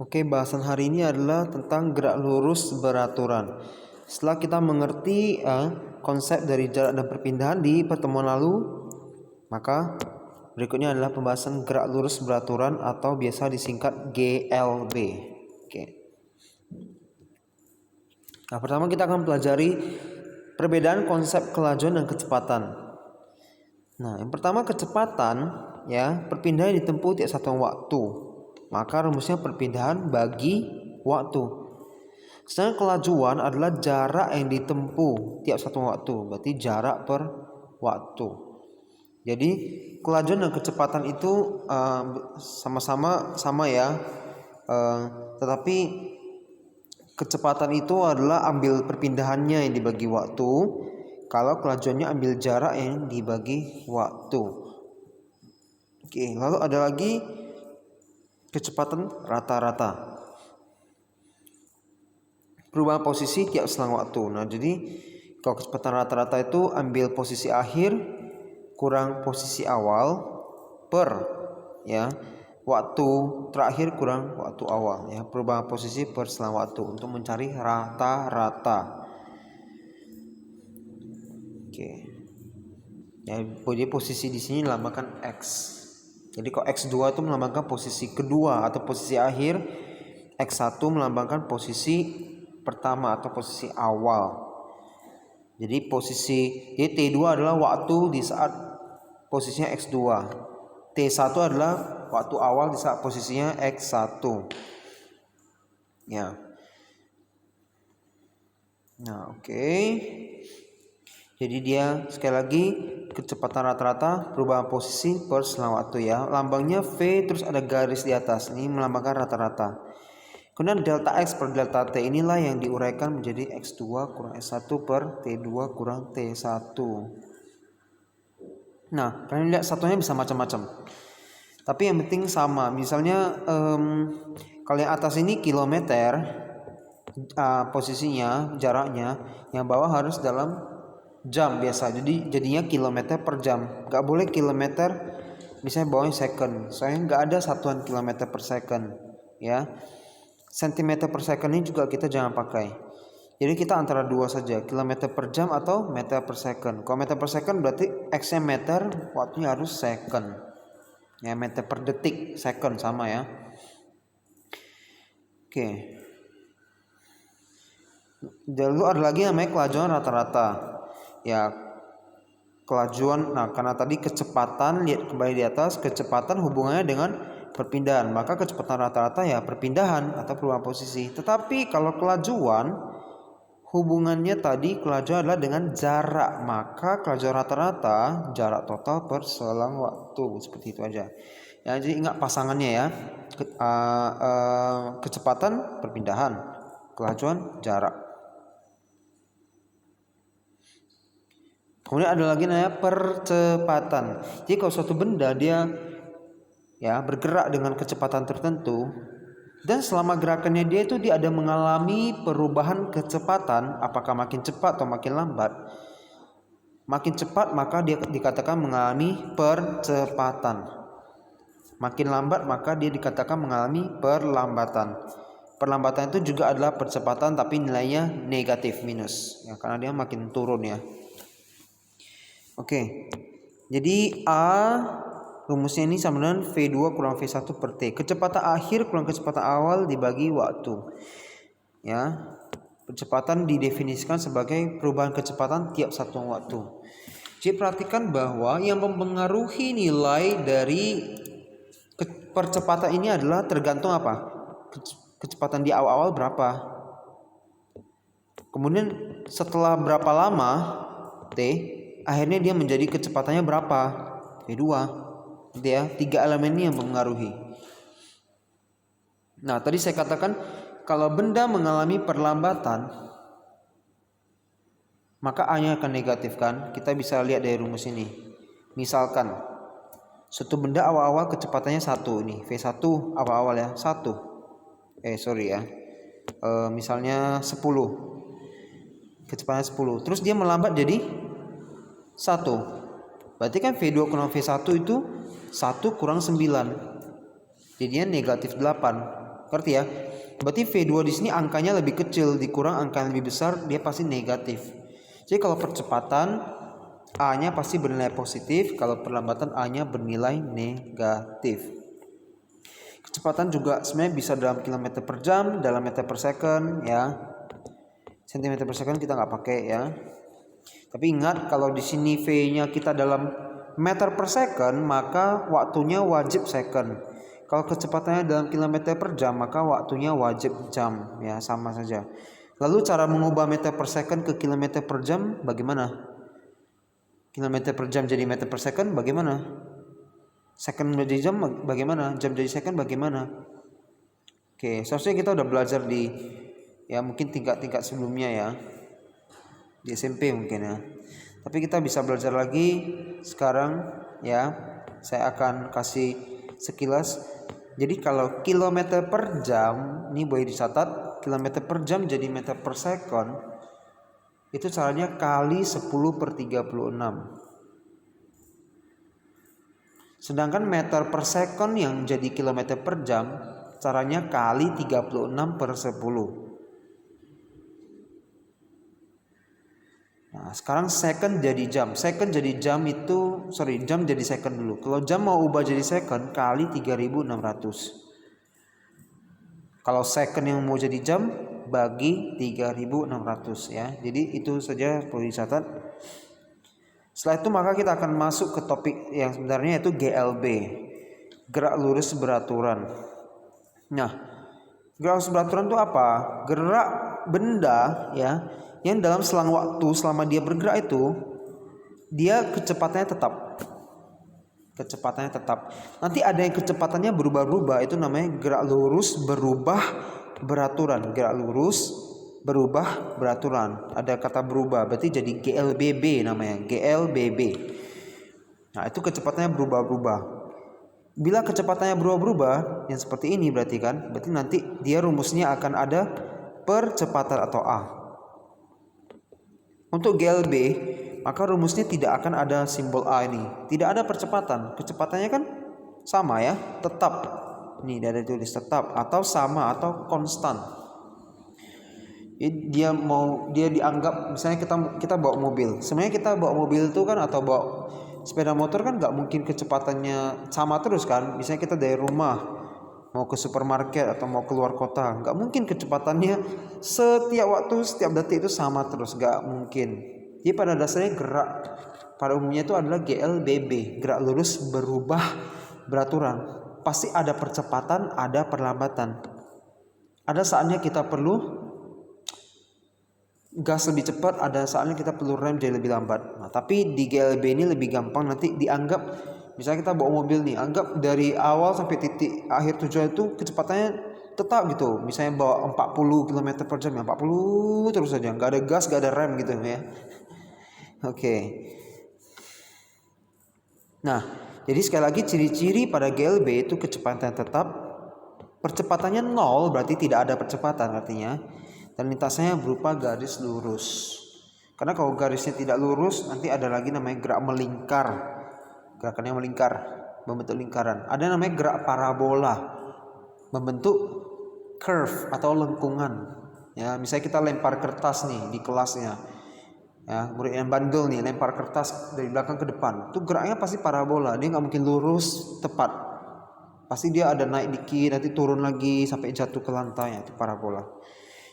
Oke, bahasan hari ini adalah tentang gerak lurus beraturan. Setelah kita mengerti konsep dari jarak dan perpindahan di pertemuan lalu, maka berikutnya adalah pembahasan gerak lurus beraturan atau biasa disingkat GLB. Oke. Nah, pertama kita akan pelajari perbedaan konsep kelajuan dan kecepatan. Nah, yang pertama kecepatan, ya, perpindahan ditempuh tiap satu waktu. Maka rumusnya perpindahan bagi waktu. Sedangkan kelajuan adalah jarak yang ditempuh tiap satu waktu, berarti jarak per waktu. Jadi kelajuan dan kecepatan itu sama ya, tetapi kecepatan itu adalah ambil perpindahannya yang dibagi waktu, kalau kelajuannya ambil jarak yang dibagi waktu. Oke, lalu ada lagi kecepatan rata-rata, perubahan posisi tiap selang waktu. Nah, jadi kalau kecepatan rata-rata itu ambil posisi akhir kurang posisi awal per waktu terakhir kurang waktu awal, ya, perubahan posisi per selang waktu untuk mencari rata-rata. Oke. Ya, jadi posisi di sini dilambangkan X. Jadi kalau X2 itu melambangkan posisi kedua atau posisi akhir, X1 melambangkan posisi pertama atau posisi awal. Jadi T2 adalah waktu di saat posisinya X2. T1 adalah waktu awal di saat posisinya X1. Ya. Nah, oke. Jadi dia sekali lagi kecepatan rata-rata perubahan posisi per selang waktu, ya. Lambangnya V terus ada garis di atas. Ini melambangkan rata-rata. Kemudian delta X per delta T inilah yang diuraikan menjadi X2 kurang S1 per T2 kurang T1. Nah, kalian lihat satunya bisa macam-macam. Tapi yang penting sama. Misalnya kalau yang atas ini kilometer posisinya, jaraknya, yang bawah harus dalam jam biasa. Jadi jadinya kilometer per jam. Gak boleh kilometer misalnya bawahnya second. Soalnya gak ada satuan kilometer per second, ya. Sentimeter per second ini juga kita jangan pakai. Jadi kita antara dua saja, kilometer per jam atau meter per second. Kalau meter per second berarti X-nya meter, waktunya harus second. Ya, meter per detik, second sama, ya. Oke. Lalu ada lagi namanya kelajuan rata-rata. Ya, kelajuan. Nah, karena tadi kecepatan, lihat kembali di atas, kecepatan hubungannya dengan perpindahan, maka kecepatan rata-rata ya perpindahan atau perubahan posisi. Tetapi kalau kelajuan, hubungannya tadi kelajuan adalah dengan jarak, maka kelajuan rata-rata jarak total per selang waktu, seperti itu aja. Ya, jadi ingat pasangannya, ya. Kecepatan perpindahan, kelajuan jarak. Kemudian ada lagi namanya percepatan. Jadi kalau suatu benda dia bergerak dengan kecepatan tertentu, dan selama gerakannya dia ada mengalami perubahan kecepatan, apakah makin cepat atau makin lambat. Makin cepat maka dia dikatakan mengalami percepatan. Makin lambat maka dia dikatakan mengalami perlambatan. Perlambatan itu juga adalah percepatan tapi nilainya negatif, minus, ya, karena dia makin turun, ya. Oke. Jadi rumusnya ini sama dengan V2 kurang V1 per T. Kecepatan akhir kurang kecepatan awal dibagi waktu. Ya. Percepatan didefinisikan sebagai perubahan kecepatan tiap satu waktu. Jadi perhatikan bahwa yang mempengaruhi nilai dari percepatan ini adalah tergantung apa? Kecepatan di awal-awal berapa. Kemudian setelah berapa lama T, akhirnya dia menjadi kecepatannya berapa? V2. Ya, 3 elemen ini yang mempengaruhi. Nah, tadi saya katakan kalau benda mengalami perlambatan, maka A-nya akan negatif, kan? Kita bisa lihat dari rumus ini. Misalkan suatu benda awal-awal kecepatannya 1 ini, V1 awal-awal, ya, 1. Misalnya 10. Kecepatannya 10. Terus dia melambat jadi 1. Berarti kan V2 kurang V1 itu 1 kurang 9. Jadinya negatif 8. Ngerti ya? Berarti V2 di sini angkanya lebih kecil dikurang angka yang lebih besar, dia pasti negatif. Jadi kalau percepatan A-nya pasti bernilai positif, kalau perlambatan A-nya bernilai negatif. Kecepatan juga sebenarnya bisa dalam kilometer per jam, dalam meter per second ya. Sentimeter per second kita nggak pakai ya. Tapi ingat kalau di sini V-nya kita dalam meter per second, maka waktunya wajib second. Kalau kecepatannya dalam kilometer per jam, maka waktunya wajib jam ya, sama saja. Lalu cara mengubah meter per second ke kilometer per jam bagaimana? Kilometer per jam jadi meter per second bagaimana? Second menjadi jam bagaimana? Jam jadi second bagaimana? Oke, seharusnya kita udah belajar di ya mungkin tingkat-tingkat sebelumnya ya, di SMP mungkin ya. Tapi kita bisa belajar lagi sekarang ya. Saya akan kasih sekilas. Jadi kalau kilometer per jam ini boleh dicatat, kilometer per jam jadi meter per second. Itu caranya kali 10/36. Sedangkan meter per second yang jadi kilometer per jam, caranya kali 36/10. Nah, sekarang second jadi jam. Second jadi jam itu, jam jadi second dulu. Kalau jam mau ubah jadi second, kali 3600. Kalau second yang mau jadi jam, bagi 3600 ya. Jadi itu saja perlu dicatat. Setelah itu maka kita akan masuk ke topik yang sebenarnya yaitu GLB, gerak lurus beraturan. Nah, gerak lurus beraturan itu apa? Gerak benda ya yang dalam selang waktu selama dia bergerak itu dia kecepatannya tetap. Kecepatannya tetap. Nanti ada yang kecepatannya berubah-ubah, itu namanya gerak lurus berubah beraturan. Gerak lurus berubah beraturan. Ada kata berubah, berarti jadi GLBB namanya, GLBB. Nah, itu kecepatannya berubah-ubah. Bila kecepatannya berubah-ubah yang seperti ini berarti nanti dia rumusnya akan ada percepatan atau A. Untuk GLB, maka rumusnya tidak akan ada simbol A ini. Tidak ada percepatan. Kecepatannya kan sama ya, tetap. Ini ada tulis tetap atau sama atau konstan. Dia dianggap misalnya kita bawa mobil. Sebenarnya kita bawa mobil itu kan atau bawa sepeda motor kan nggak mungkin kecepatannya sama terus kan. Misalnya kita dari rumah mau ke supermarket atau mau keluar kota, nggak mungkin kecepatannya setiap waktu setiap detik itu sama terus, nggak mungkin. Jadi pada dasarnya gerak pada umumnya itu adalah GLBB, gerak lurus berubah beraturan. Pasti ada percepatan, ada perlambatan. Ada saatnya kita perlu gas lebih cepat, ada saatnya kita perlu rem jadi lebih lambat. Nah, tapi di GLB ini lebih gampang nanti dianggap, misalnya kita bawa mobil nih, anggap dari awal sampai titik akhir tujuan itu kecepatannya tetap gitu. Misalnya bawa 40 km per jam ya 40 terus saja, nggak ada gas, nggak ada rem gitu ya. Oke. Nah, jadi sekali lagi ciri-ciri pada GLB itu kecepatan tetap, percepatannya 0 berarti tidak ada percepatan artinya. Dan lintasannya berupa garis lurus. Karena kalau garisnya tidak lurus, nanti ada lagi namanya gerak melingkar. Gerakannya melingkar, membentuk lingkaran. Ada namanya gerak parabola, membentuk curve atau lengkungan. Ya, misalnya kita lempar kertas nih di kelasnya. Ya, murid yang bandel nih lempar kertas dari belakang ke depan. Itu geraknya pasti parabola. Dia nggak mungkin lurus tepat. Pasti dia ada naik dikit, nanti turun lagi sampai jatuh ke lantai. Itu parabola.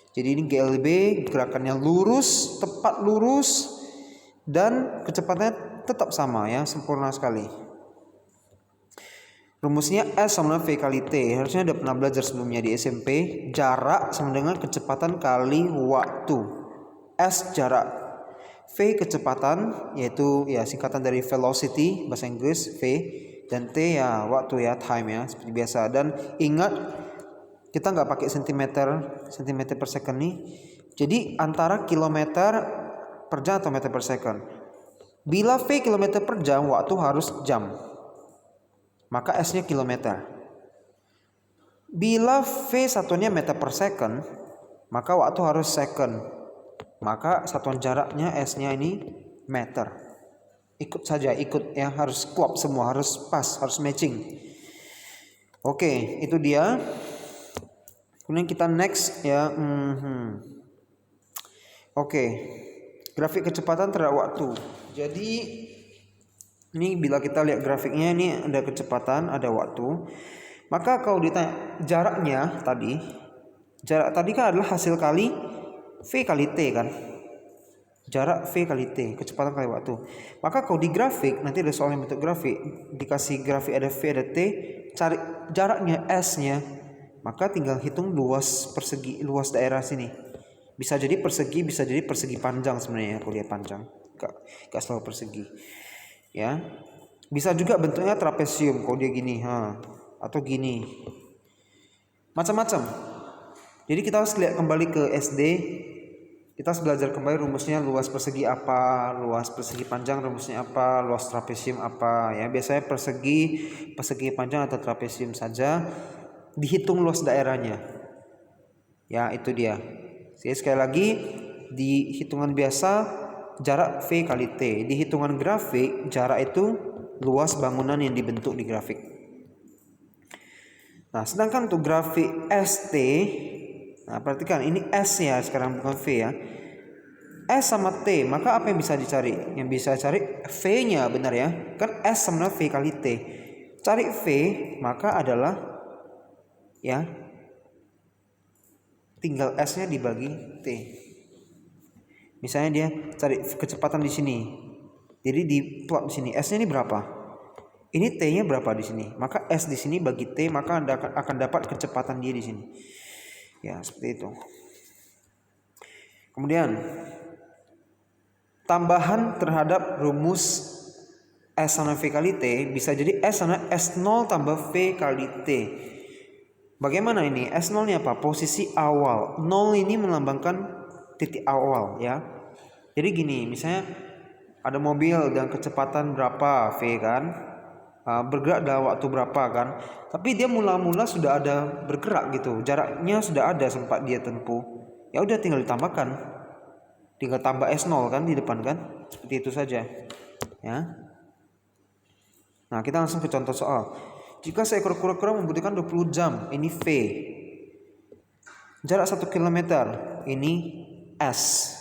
Jadi ini GLB gerakannya lurus, tepat lurus, dan kecepatannya tetap sama ya, sempurna sekali. Rumusnya S sama dengan V kali T. Harusnya udah pernah belajar sebelumnya di SMP. Jarak sama dengan kecepatan kali waktu. S jarak, V kecepatan yaitu ya singkatan dari velocity bahasa Inggris V, dan T ya waktu ya, time ya seperti biasa. Dan ingat kita nggak pakai sentimeter per second nih. Jadi antara kilometer per jam atau meter per second. Bila V kilometer per jam, waktu harus jam. Maka S-nya kilometer. Bila V satuannya meter per second, maka waktu harus second. Maka satuan jaraknya S-nya ini meter. Ikut saja, ikut ya, harus klop semua, harus pas, harus matching. Oke, itu dia. Kemudian kita next ya. Oke. Grafik kecepatan terhadap waktu. Jadi ini bila kita lihat grafiknya, ini ada kecepatan, ada waktu. Maka kalau ditanya jaraknya tadi, jarak tadi kan adalah hasil kali V kali T kan. Jarak V kali T, kecepatan kali waktu. Maka kalau di grafik, nanti ada soal yang bentuk grafik, dikasih grafik ada V ada T, cari jaraknya S-nya. Maka tinggal hitung luas luas daerah sini. Bisa jadi persegi, bisa jadi persegi panjang sebenarnya kalau dia panjang. Enggak selalu persegi. Ya. Bisa juga bentuknya trapesium kalau dia gini, atau gini. Macam-macam. Jadi kita harus lihat kembali ke SD. Kita harus belajar kembali rumusnya, luas persegi apa, luas persegi panjang rumusnya apa, luas trapesium apa ya. Biasanya persegi panjang atau trapesium saja dihitung luas daerahnya. Ya, itu dia. Jadi sekali lagi di hitungan biasa jarak V kali T, di hitungan grafik jarak itu luas bangunan yang dibentuk di grafik. Nah, sedangkan untuk grafik ST, nah perhatikan ini S ya sekarang bukan V ya. S sama T, maka apa yang bisa dicari? Yang bisa cari V-nya benar ya. Kan S sama V kali T. Cari V maka adalah ya tinggal S-nya dibagi T. Misalnya dia cari kecepatan di sini. Jadi di plot di sini S-nya ini berapa? Ini T-nya berapa di sini? Maka S di sini bagi T, maka Anda akan dapat kecepatan dia di sini. Ya, seperti itu. Kemudian tambahan terhadap rumus S sama V kali T bisa jadi S sama S0 tambah V kali T. Bagaimana ini? S0 nya apa? Posisi awal. 0 ini melambangkan titik awal ya. Jadi gini, misalnya ada mobil dengan kecepatan berapa V kan, bergerak dalam waktu berapa kan, tapi dia mula-mula sudah ada bergerak gitu, jaraknya sudah ada sempat dia tempuh, ya udah tinggal ditambahkan, tinggal tambah S0 kan di depan kan, seperti itu saja ya. Nah, kita langsung ke contoh soal. Jika seekor kura-kura membutuhkan 20 jam, ini V. Jarak 1 km, ini S.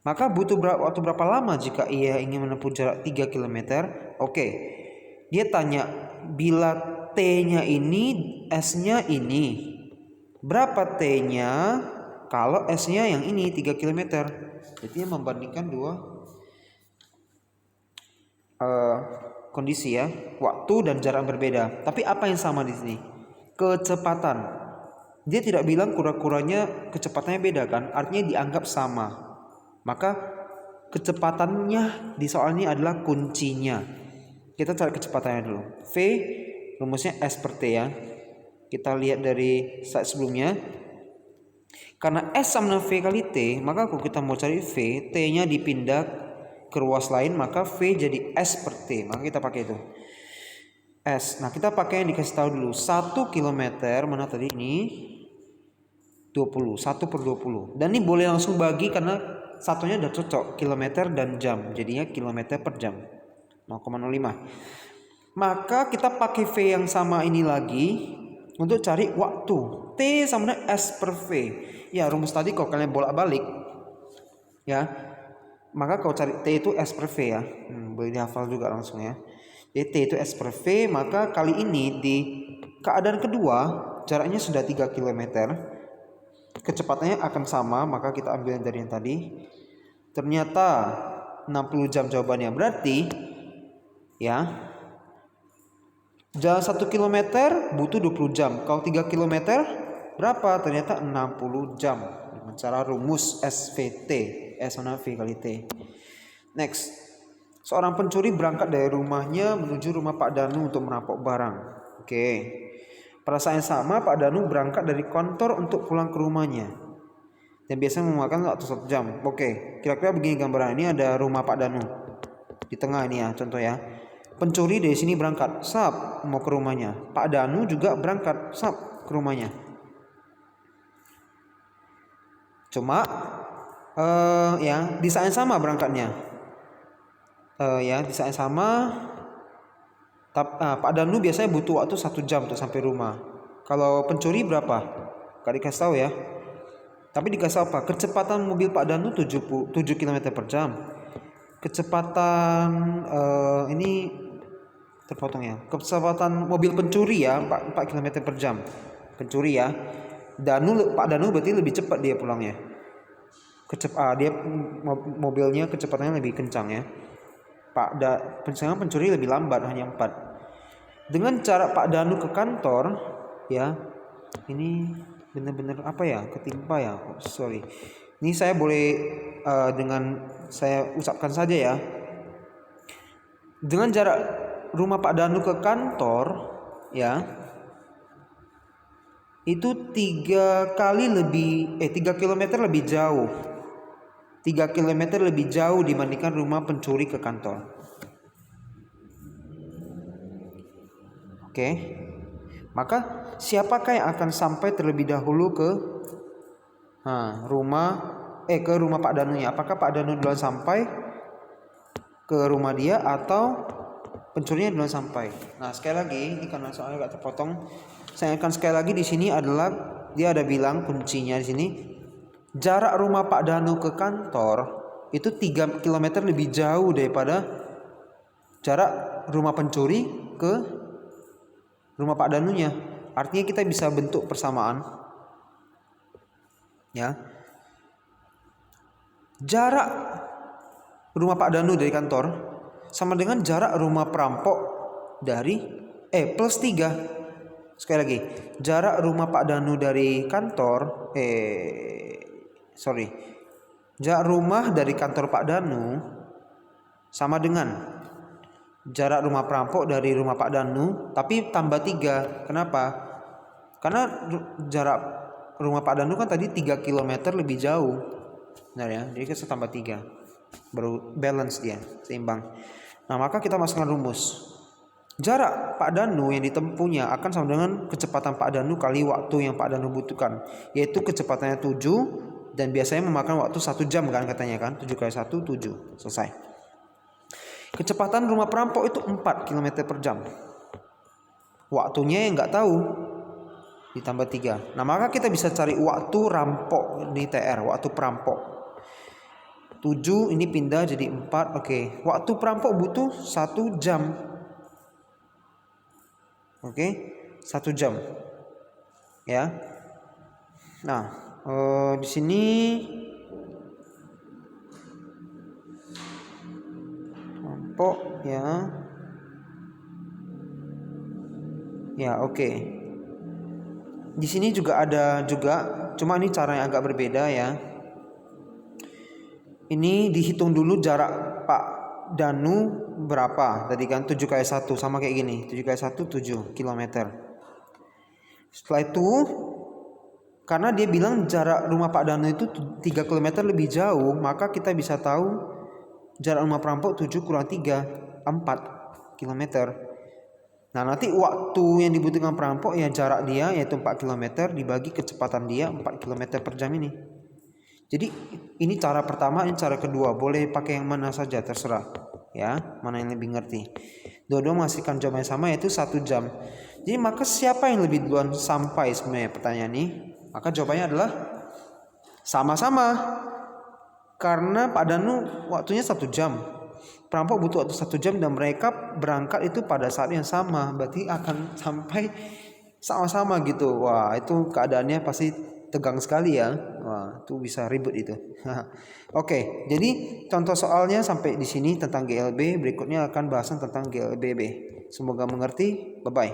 Maka butuh waktu berapa lama jika ia ingin menempuh jarak 3 km? Oke. Dia tanya, bila T-nya ini, S-nya ini. Berapa T-nya kalau S-nya yang ini 3 km? Jadi dia membandingkan dua kondisi ya, waktu dan jarak berbeda. Tapi apa yang sama di sini? Kecepatan. Dia tidak bilang kura-kuranya kecepatannya beda kan? Artinya dianggap sama. Maka kecepatannya di soal ini adalah kuncinya. Kita cari kecepatannya dulu. V rumusnya S per T ya. Kita lihat dari slide sebelumnya. Karena S sama V kali T, maka kalau kita mau cari V, T-nya dipindah ke ruas lain, maka V jadi S per T. Maka kita pakai itu S. Nah, kita pakai yang dikasih tahu dulu. 1 km mana tadi ini 20, 1 per 20. Dan ini boleh langsung bagi karena satunya udah cocok, kilometer dan jam, jadinya kilometer per jam 0,05. Maka kita pakai V yang sama ini lagi untuk cari waktu. T sama dengan S per V. Ya, rumus tadi kalau kalian bolak-balik ya, maka kalau cari T itu S per V ya. Boleh dihafal juga langsung ya. Jadi T itu S per V, maka kali ini di keadaan kedua jaraknya sudah 3 km. Kecepatannya akan sama, maka kita ambil dari yang tadi. Ternyata 60 jam jawabannya. Berarti ya, jalan 1 km butuh 20 jam. Kalau 3 km berapa? Ternyata 60 jam. Dengan cara rumus SVT, S sama V kali T. Next, seorang pencuri berangkat dari rumahnya menuju rumah Pak Danu untuk merampok barang. Oke. Pada saat yang sama, Pak Danu berangkat dari kantor untuk pulang ke rumahnya. Dan biasanya memakan waktu 1 jam. Oke, kira-kira begini gambaran. Ini ada rumah Pak Danu. Di tengah ini ya, contoh ya. Pencuri dari sini berangkat, sap, mau ke rumahnya. Pak Danu juga berangkat, sap, ke rumahnya. Cuma ya di saat yang sama berangkatnya. Ya di saat yang sama. Pak Danu biasanya butuh waktu 1 jam untuk sampai rumah. Kalau pencuri berapa? Gak dikasih tahu ya. Tapi dikasih apa? Kecepatan mobil Pak Danu 7 km per jam. Kecepatan ini terpotong ya. Kecepatan mobil pencuri ya 4 km per jam. Pencuri ya. Pak Danu berarti lebih cepat dia pulangnya. Dia mobilnya kecepatannya lebih kencang ya. Pencuri lebih lambat, hanya 4. Dengan cara Pak Danu ke kantor ya. Ini benar-benar apa ya, ketimpa ya. Sorry. Ini saya boleh dengan saya ucapkan saja ya. Dengan jarak rumah Pak Danu ke kantor ya, itu 3 km lebih jauh. 3 km lebih jauh dibandingkan rumah pencuri ke kantor. Oke. Maka siapakah yang akan sampai terlebih dahulu ke rumah Pak Danunya? Apakah Pak Danu duluan sampai ke rumah dia atau pencurinya duluan sampai? Nah, sekali lagi ini karena soalnya agak terpotong, saya akan sekali lagi di sini adalah dia ada bilang kuncinya di sini. Jarak rumah Pak Danu ke kantor itu 3 km lebih jauh daripada jarak rumah pencuri ke rumah Pak Danunya. Artinya kita bisa bentuk persamaan. Ya. Jarak rumah Pak Danu dari kantor sama dengan jarak rumah perampok dari plus 3. Sekali lagi, jarak rumah Pak Danu dari kantor jarak rumah dari kantor Pak Danu sama dengan jarak rumah perampok dari rumah Pak Danu, tapi tambah 3. Kenapa? Karena jarak rumah Pak Danu kan tadi 3 km lebih jauh. Benar ya? Jadi kita tambah 3. Baru balance dia, seimbang. Nah, maka kita masukkan rumus. Jarak Pak Danu yang ditempuhnya akan sama dengan kecepatan Pak Danu kali waktu yang Pak Danu butuhkan, yaitu kecepatannya 7 dan biasanya memakan waktu 1 jam kan katanya kan. 7 kali 1 7. Selesai. Kecepatan rumah perampok itu 4 km per jam. Waktunya yang nggak tahu, ditambah 3. Nah, maka kita bisa cari waktu rampok di TR, waktu perampok. 7 ini pindah jadi 4. Oke. Waktu perampok butuh 1 jam. Oke. 1 jam. Ya. Nah, di sini ya oke. Di sini juga ada cuma ini cara yang agak berbeda ya. Ini dihitung dulu jarak Pak Danu berapa tadi kan, 7 kali 1 sama kayak gini. 7 kali 1 7 km. Setelah itu karena dia bilang jarak rumah Pak Danu itu 3 km lebih jauh, maka kita bisa tahu jarak rumah perampok 7 kurang 3, 4 km. Nah, nanti waktu yang dibutuhkan perampok ya jarak dia yaitu 4 km dibagi kecepatan dia 4 km per jam ini. Jadi ini cara pertama, ini cara kedua. Boleh pakai yang mana saja terserah ya, mana yang lebih ngerti. Dua-dua menghasilkan jawaban yang sama yaitu 1 jam. Jadi maka siapa yang lebih duluan sampai sebenarnya pertanyaan ini? Maka jawabannya adalah sama-sama. Karena Pak Danu waktunya 1 jam. Perampok butuh waktu 1 jam dan mereka berangkat itu pada saat yang sama. Berarti akan sampai sama-sama gitu. Wah, itu keadaannya pasti tegang sekali ya. Wah, itu bisa ribut itu. Oke, jadi contoh soalnya sampai di sini tentang GLB. Berikutnya akan bahasan tentang GLBB. Semoga mengerti. Bye-bye.